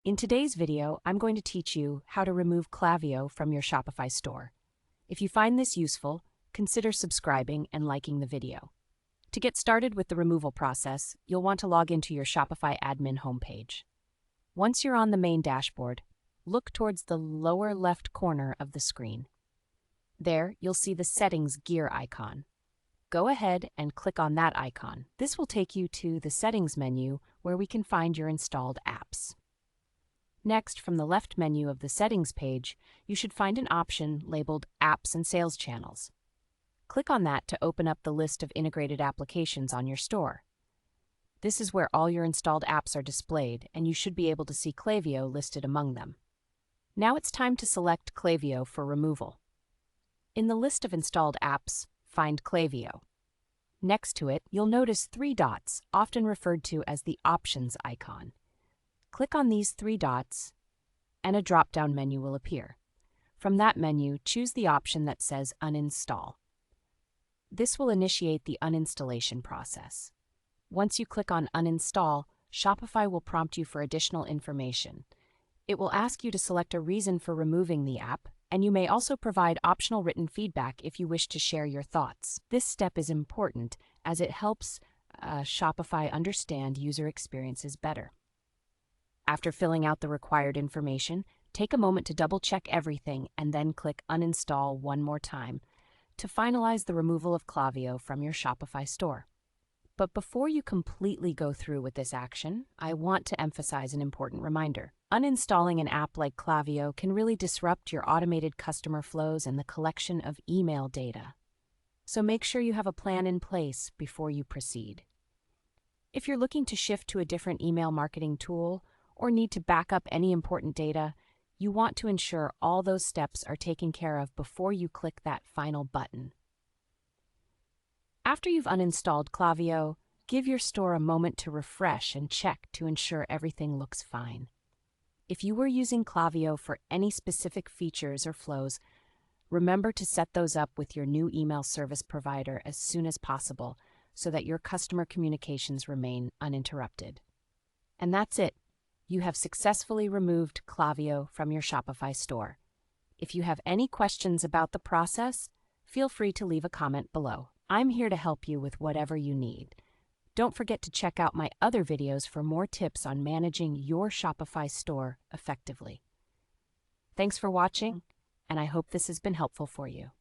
In today's video, I'm going to teach you how to remove Klaviyo from your Shopify store. If you find this useful, consider subscribing and liking the video. To get started with the removal process, you'll want to log into your Shopify admin homepage. Once you're on the main dashboard, look towards the lower left corner of the screen. There, you'll see the Settings gear icon. Go ahead and click on that icon. This will take you to the Settings menu where we can find your installed apps. Next, from the left menu of the Settings page, you should find an option labeled Apps and Sales Channels. Click on that to open up the list of integrated applications on your store. This is where all your installed apps are displayed, and you should be able to see Klaviyo listed among them. Now it's time to select Klaviyo for removal. In the list of installed apps, find Klaviyo. Next to it, you'll notice three dots, often referred to as the Options icon. Click on these three dots, and a drop-down menu will appear. From that menu, choose the option that says Uninstall. This will initiate the uninstallation process. Once you click on Uninstall, Shopify will prompt you for additional information. It will ask you to select a reason for removing the app, and you may also provide optional written feedback if you wish to share your thoughts. This step is important as it helps Shopify understand user experiences better. After filling out the required information, take a moment to double-check everything and then click Uninstall one more time to finalize the removal of Klaviyo from your Shopify store. But before you completely go through with this action, I want to emphasize an important reminder. Uninstalling an app like Klaviyo can really disrupt your automated customer flows and the collection of email data. So make sure you have a plan in place before you proceed. If you're looking to shift to a different email marketing tool or need to back up any important data, you want to ensure all those steps are taken care of before you click that final button. After you've uninstalled Klaviyo, give your store a moment to refresh and check to ensure everything looks fine. If you were using Klaviyo for any specific features or flows, remember to set those up with your new email service provider as soon as possible so that your customer communications remain uninterrupted. And that's it. You have successfully removed Klaviyo from your Shopify store. If you have any questions about the process, feel free to leave a comment below. I'm here to help you with whatever you need. Don't forget to check out my other videos for more tips on managing your Shopify store effectively. Thanks for watching, and I hope this has been helpful for you.